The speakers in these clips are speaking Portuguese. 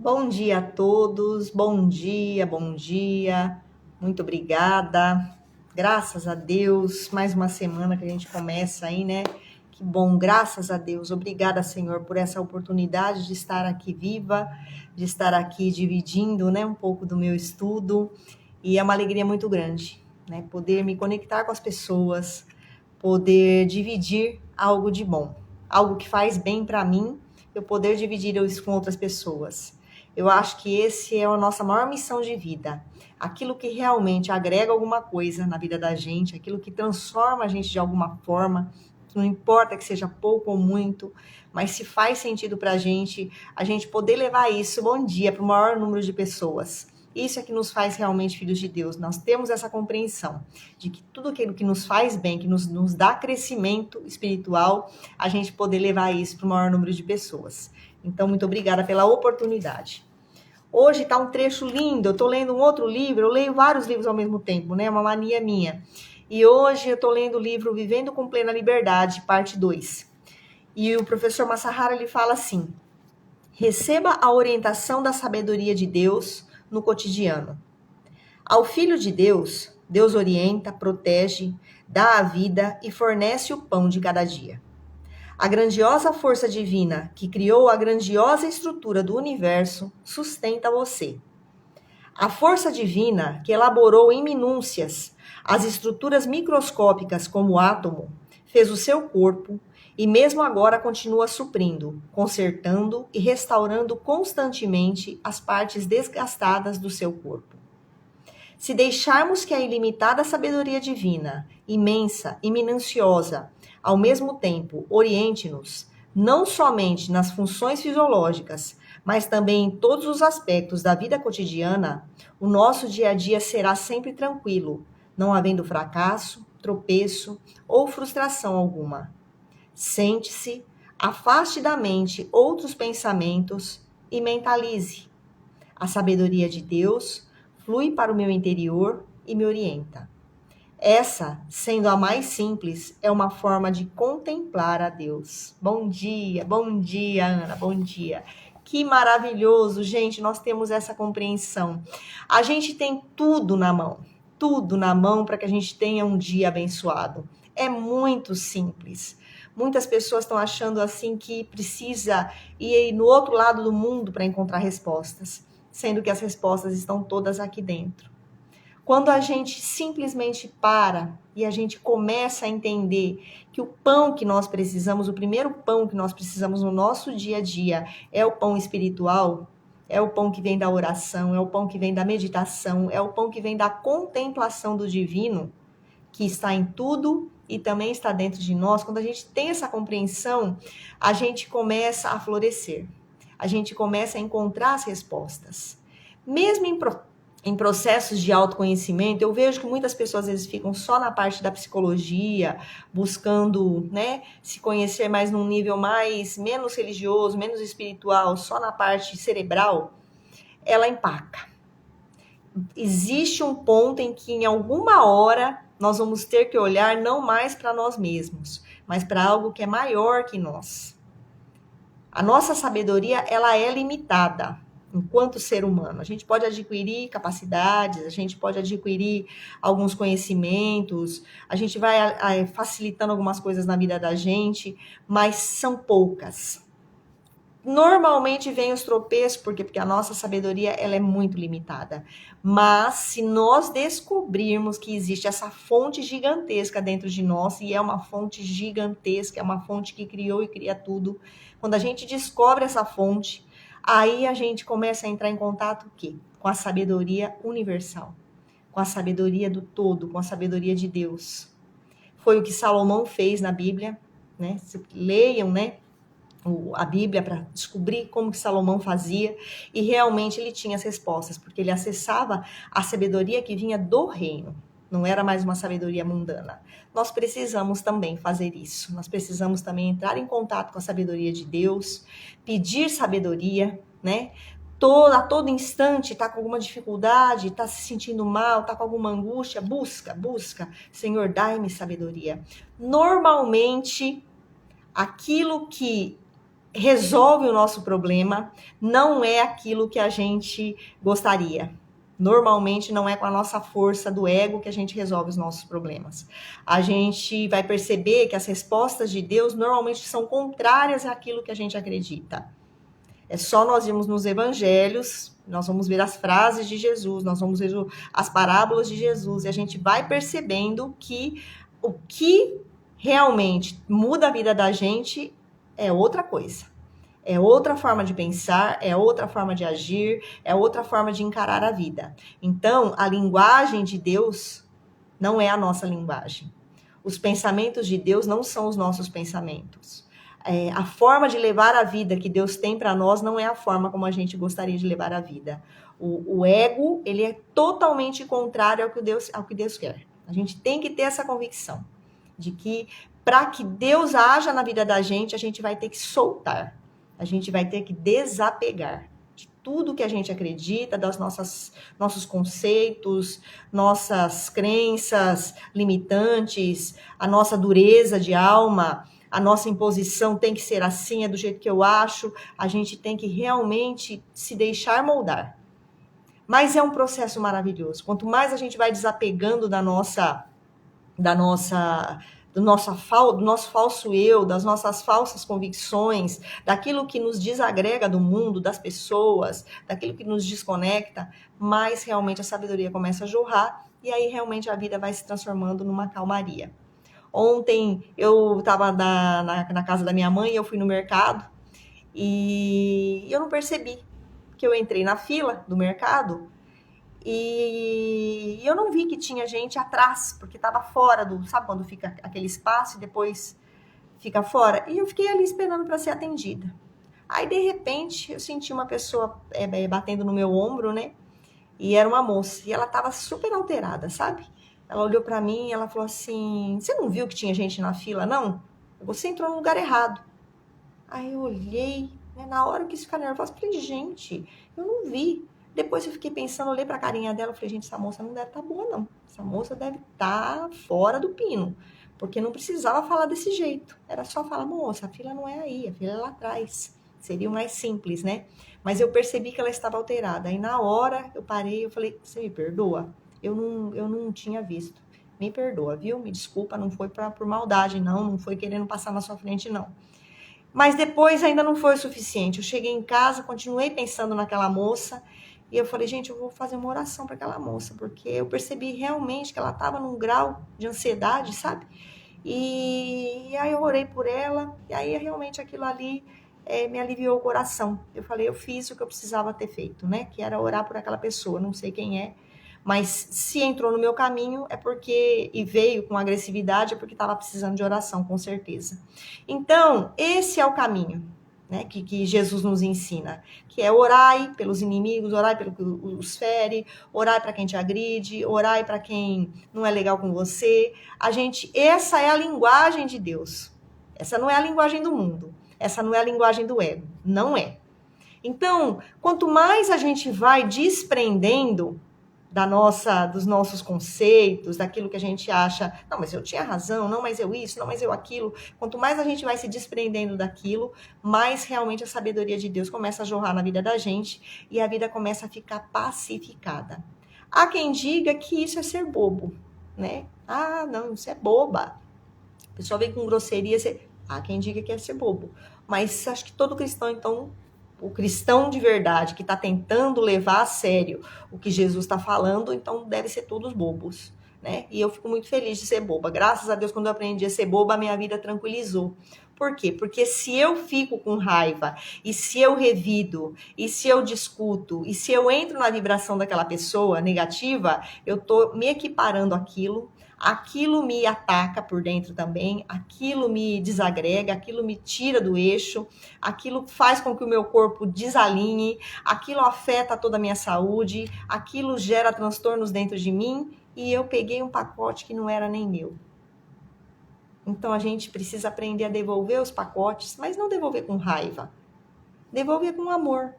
Bom dia a todos, bom dia, bom dia. Muito obrigada. Graças a Deus, mais uma semana que a gente começa aí, né? Que bom, graças a Deus. Obrigada, Senhor, por essa oportunidade de estar aqui viva, de estar aqui dividindo, né, um pouco do meu estudo. E é uma alegria muito grande, né? Poder me conectar com as pessoas, poder dividir algo de bom, algo que faz bem para mim, eu poder dividir isso com outras pessoas. Eu acho que esse é a nossa maior missão de vida. Aquilo que realmente agrega alguma coisa na vida da gente, aquilo que transforma a gente de alguma forma, não importa que seja pouco ou muito, mas se faz sentido para a gente poder levar isso, bom dia, para o maior número de pessoas. Isso é que nos faz realmente filhos de Deus. Nós temos essa compreensão de que tudo aquilo que nos faz bem, que nos dá crescimento espiritual, a gente poder levar isso para o maior número de pessoas. Então, muito obrigada pela oportunidade. Hoje está um trecho lindo, eu estou lendo um outro livro, eu leio vários livros ao mesmo tempo, né? É uma mania minha. E hoje eu estou lendo o livro Vivendo com Plena Liberdade, parte 2. E o professor Massahara, ele fala assim: receba a orientação da sabedoria de Deus no cotidiano. Ao Filho de Deus, Deus orienta, protege, dá a vida e fornece o pão de cada dia. A grandiosa força divina que criou a grandiosa estrutura do universo sustenta você. A força divina que elaborou em minúcias as estruturas microscópicas como o átomo fez o seu corpo e mesmo agora continua suprindo, consertando e restaurando constantemente as partes desgastadas do seu corpo. Se deixarmos que a ilimitada sabedoria divina, imensa e minuciosa, ao mesmo tempo oriente-nos, não somente nas funções fisiológicas, mas também em todos os aspectos da vida cotidiana, o nosso dia a dia será sempre tranquilo, não havendo fracasso, tropeço ou frustração alguma. Sente-se, afaste da mente outros pensamentos e mentalize. A sabedoria de Deus flui para o meu interior e me orienta. Essa, sendo a mais simples, é uma forma de contemplar a Deus. Bom dia, Ana, bom dia. Que maravilhoso, gente, nós temos essa compreensão. A gente tem tudo na mão para que a gente tenha um dia abençoado. É muito simples. Muitas pessoas estão achando assim que precisa ir no outro lado do mundo para encontrar respostas, sendo que as respostas estão todas aqui dentro. Quando a gente simplesmente para e a gente começa a entender que o pão que nós precisamos, o primeiro pão que nós precisamos no nosso dia a dia é o pão espiritual, é o pão que vem da oração, é o pão que vem da meditação, é o pão que vem da contemplação do divino, que está em tudo e também está dentro de nós. Quando a gente tem essa compreensão, a gente começa a florescer, a gente começa a encontrar as respostas. Mesmo em processos de autoconhecimento, eu vejo que muitas pessoas às vezes ficam só na parte da psicologia, buscando, né, se conhecer mais num nível menos religioso, menos espiritual, só na parte cerebral, ela empaca. Existe um ponto em que em alguma hora nós vamos ter que olhar não mais para nós mesmos, mas para algo que é maior que nós. A nossa sabedoria, ela é limitada. Enquanto ser humano, a gente pode adquirir capacidades, a gente pode adquirir alguns conhecimentos, a gente vai facilitando algumas coisas na vida da gente, mas são poucas. Normalmente vem os tropeços, porque a nossa sabedoria ela é muito limitada. Mas se nós descobrirmos que existe essa fonte gigantesca dentro de nós, e é uma fonte gigantesca, é uma fonte que criou e cria tudo, quando a gente descobre essa fonte, aí a gente começa a entrar em contato o quê? Com a sabedoria universal, com a sabedoria do todo, com a sabedoria de Deus. Foi o que Salomão fez na Bíblia, né? Leiam, né, a Bíblia para descobrir como que Salomão fazia, e realmente ele tinha as respostas, porque ele acessava a sabedoria que vinha do reino. Não era mais uma sabedoria mundana. Nós precisamos também fazer isso. Nós precisamos também entrar em contato com a sabedoria de Deus, pedir sabedoria, né? A todo instante está com alguma dificuldade, está se sentindo mal, está com alguma angústia, busca. Senhor, dai-me sabedoria. Normalmente, aquilo que resolve o nosso problema, não é aquilo que a gente gostaria. Normalmente não é com a nossa força do ego que a gente resolve os nossos problemas. A gente vai perceber que as respostas de Deus normalmente são contrárias àquilo que a gente acredita. É só nós irmos nos evangelhos, nós vamos ver as frases de Jesus, nós vamos ver as parábolas de Jesus, e a gente vai percebendo que o que realmente muda a vida da gente é outra coisa. É outra forma de pensar, é outra forma de agir, é outra forma de encarar a vida. Então, a linguagem de Deus não é a nossa linguagem. Os pensamentos de Deus não são os nossos pensamentos. A forma de levar a vida que Deus tem para nós não é a forma como a gente gostaria de levar a vida. O ego, ele é totalmente contrário ao que Deus quer. A gente tem que ter essa convicção de que para que Deus haja na vida da gente, a gente vai ter que soltar. A gente vai ter que desapegar de tudo que a gente acredita, nossos conceitos, nossas crenças limitantes, a nossa dureza de alma, a nossa imposição tem que ser assim, é do jeito que eu acho. A gente tem que realmente se deixar moldar. Mas é um processo maravilhoso. Quanto mais a gente vai desapegando do nosso falso eu, das nossas falsas convicções, daquilo que nos desagrega do mundo, das pessoas, daquilo que nos desconecta, mais realmente a sabedoria começa a jorrar e aí realmente a vida vai se transformando numa calmaria. Ontem eu estava na casa da minha mãe, eu fui no mercado e eu não percebi que eu entrei na fila do mercado e eu não vi que tinha gente atrás, porque estava fora do... Sabe quando fica aquele espaço e depois fica fora? E eu fiquei ali esperando para ser atendida. Aí, de repente, eu senti uma pessoa batendo no meu ombro, né? E era uma moça. E ela estava super alterada, sabe? Ela olhou para mim e ela falou assim... Você não viu que tinha gente na fila, não? Você entrou no lugar errado. Aí eu olhei, né? Na hora que isso ficar nervosa, eu falei, gente, eu não vi. Depois eu fiquei pensando, olhei pra carinha dela, falei, gente, essa moça não deve estar boa, não. Essa moça deve estar fora do pino. Porque não precisava falar desse jeito. Era só falar, moça, a fila não é aí, a fila é lá atrás. Seria o mais simples, né? Mas eu percebi que ela estava alterada. Aí na hora eu parei, eu falei, você me perdoa? Eu não tinha visto. Me perdoa, viu? Me desculpa, não foi por maldade, não foi querendo passar na sua frente, não. Mas depois ainda não foi o suficiente. Eu cheguei em casa, continuei pensando naquela moça e eu falei, gente, eu vou fazer uma oração para aquela moça, porque eu percebi realmente que ela estava num grau de ansiedade, sabe? E aí eu orei por ela e aí realmente aquilo ali me aliviou o coração. Eu falei, eu fiz o que eu precisava ter feito, né? Que era orar por aquela pessoa, não sei quem é, mas se entrou no meu caminho é porque, e veio com agressividade, é porque estava precisando de oração, com certeza. Então, esse é o caminho, né, que Jesus nos ensina, que é orai pelos inimigos, orai pelo que os fere, orai para quem te agride, orai para quem não é legal com você. Essa é a linguagem de Deus. Essa não é a linguagem do mundo. Essa não é a linguagem do ego. Não é. Então, quanto mais a gente vai desprendendo dos nossos conceitos, daquilo que a gente acha, não, mas eu tinha razão, não, mas eu isso, não, mas eu aquilo. Quanto mais a gente vai se desprendendo daquilo, mais realmente a sabedoria de Deus começa a jorrar na vida da gente e a vida começa a ficar pacificada. Há quem diga que isso é ser bobo, né? Ah, não, isso é boba. A pessoa vem com grosseria, há quem diga que é ser bobo. Mas acho que todo cristão, então, o cristão de verdade que está tentando levar a sério o que Jesus está falando, então deve ser todos bobos, né? E eu fico muito feliz de ser boba. Graças a Deus, quando eu aprendi a ser boba, a minha vida tranquilizou. Por quê? Porque se eu fico com raiva, e se eu revido, e se eu discuto, e se eu entro na vibração daquela pessoa negativa, eu tô me equiparando aquilo me ataca por dentro também, aquilo me desagrega, aquilo me tira do eixo, aquilo faz com que o meu corpo desalinhe, aquilo afeta toda a minha saúde, aquilo gera transtornos dentro de mim e eu peguei um pacote que não era nem meu. Então a gente precisa aprender a devolver os pacotes, mas não devolver com raiva, devolver com amor.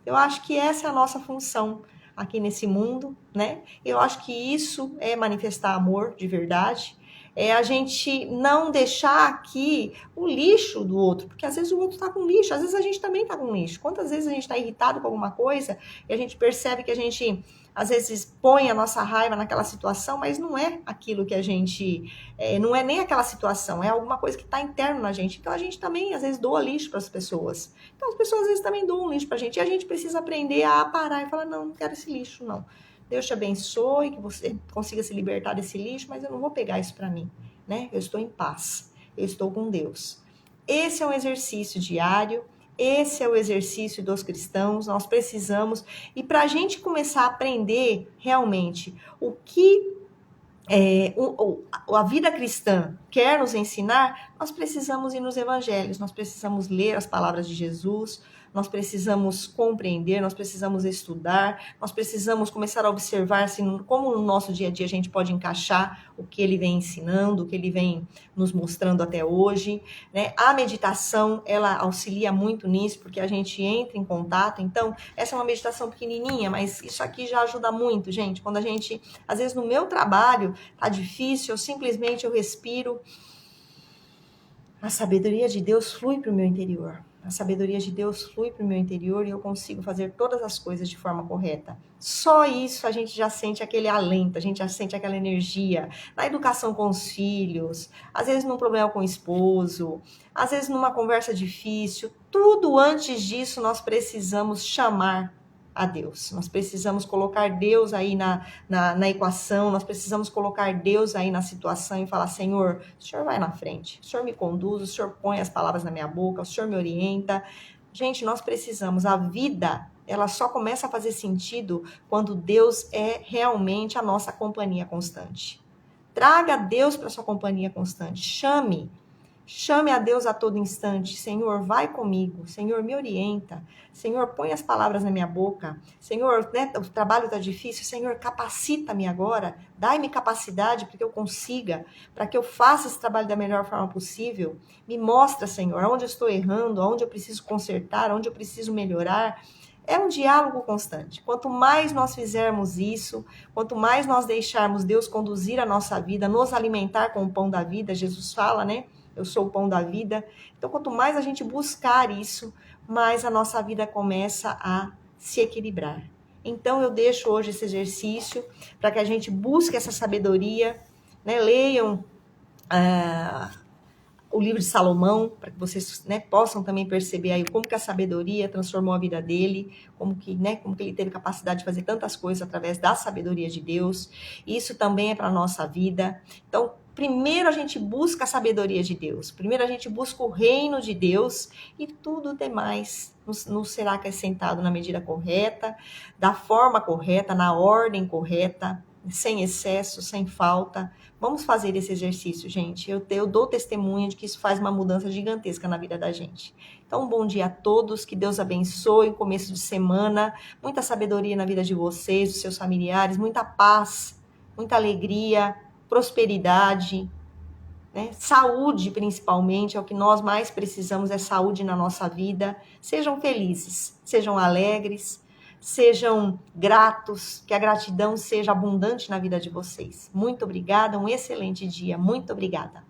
Eu acho que essa é a nossa função aqui nesse mundo, né? Eu acho que isso é manifestar amor de verdade, É a gente não deixar aqui o lixo do outro, porque às vezes o outro está com lixo, às vezes a gente também está com lixo. Quantas vezes a gente está irritado com alguma coisa e a gente percebe que a gente, às vezes, põe a nossa raiva naquela situação, mas não é aquilo que a gente, não é nem aquela situação, é alguma coisa que está interno na gente. Então a gente também, às vezes, doa lixo para as pessoas. Então as pessoas, às vezes, também doam lixo para a gente e a gente precisa aprender a parar e falar, não quero esse lixo, não. Deus te abençoe, que você consiga se libertar desse lixo, mas eu não vou pegar isso para mim, né? Eu estou em paz, eu estou com Deus. Esse é um exercício diário, esse é o exercício dos cristãos, nós precisamos, e para a gente começar a aprender realmente o que a vida cristã quer nos ensinar, nós precisamos ir nos evangelhos, nós precisamos ler as palavras de Jesus, nós precisamos compreender, nós precisamos estudar, nós precisamos começar a observar assim, como no nosso dia a dia a gente pode encaixar o que ele vem ensinando, o que ele vem nos mostrando até hoje, né? A meditação, ela auxilia muito nisso, porque a gente entra em contato. Então, essa é uma meditação pequenininha, mas isso aqui já ajuda muito, gente. Quando a gente, às vezes no meu trabalho, tá difícil, eu respiro, a sabedoria de Deus flui para o meu interior. A sabedoria de Deus flui para o meu interior e eu consigo fazer todas as coisas de forma correta. Só isso a gente já sente aquele alento, a gente já sente aquela energia. Na educação com os filhos, às vezes num problema com o esposo, às vezes numa conversa difícil. Tudo antes disso nós precisamos chamar a Deus. Nós precisamos colocar Deus aí na equação, nós precisamos colocar Deus aí na situação e falar, Senhor, o Senhor vai na frente, o Senhor me conduz, o Senhor põe as palavras na minha boca, o Senhor me orienta. Gente, nós precisamos, a vida, ela só começa a fazer sentido quando Deus é realmente a nossa companhia constante. Traga Deus para sua companhia constante, Chame a Deus a todo instante. Senhor, vai comigo. Senhor, me orienta. Senhor, põe as palavras na minha boca. Senhor, né, o trabalho está difícil. Senhor, capacita-me agora. Dai-me capacidade para que eu consiga, para que eu faça esse trabalho da melhor forma possível. Me mostra, Senhor, onde eu estou errando, onde eu preciso consertar, onde eu preciso melhorar. É um diálogo constante. Quanto mais nós fizermos isso, quanto mais nós deixarmos Deus conduzir a nossa vida, nos alimentar com o pão da vida, Jesus fala, né? Eu sou o pão da vida. Então, quanto mais a gente buscar isso, mais a nossa vida começa a se equilibrar. Então, eu deixo hoje esse exercício para que a gente busque essa sabedoria, né? Leiam o livro de Salomão, para que vocês, né, possam também perceber aí como que a sabedoria transformou a vida dele, como que ele teve capacidade de fazer tantas coisas através da sabedoria de Deus. Isso também é para a nossa vida. Então, primeiro a gente busca a sabedoria de Deus, primeiro a gente busca o reino de Deus e tudo demais nos será acrescentado na medida correta, da forma correta, na ordem correta, sem excesso, sem falta. Vamos fazer esse exercício, gente. Eu dou testemunho de que isso faz uma mudança gigantesca na vida da gente. Então, um bom dia a todos, que Deus abençoe o começo de semana, muita sabedoria na vida de vocês, dos seus familiares, muita paz, muita alegria, prosperidade, né? Saúde, principalmente, é o que nós mais precisamos, é saúde na nossa vida. Sejam felizes, sejam alegres, sejam gratos, que a gratidão seja abundante na vida de vocês. Muito obrigada, um excelente dia, muito obrigada.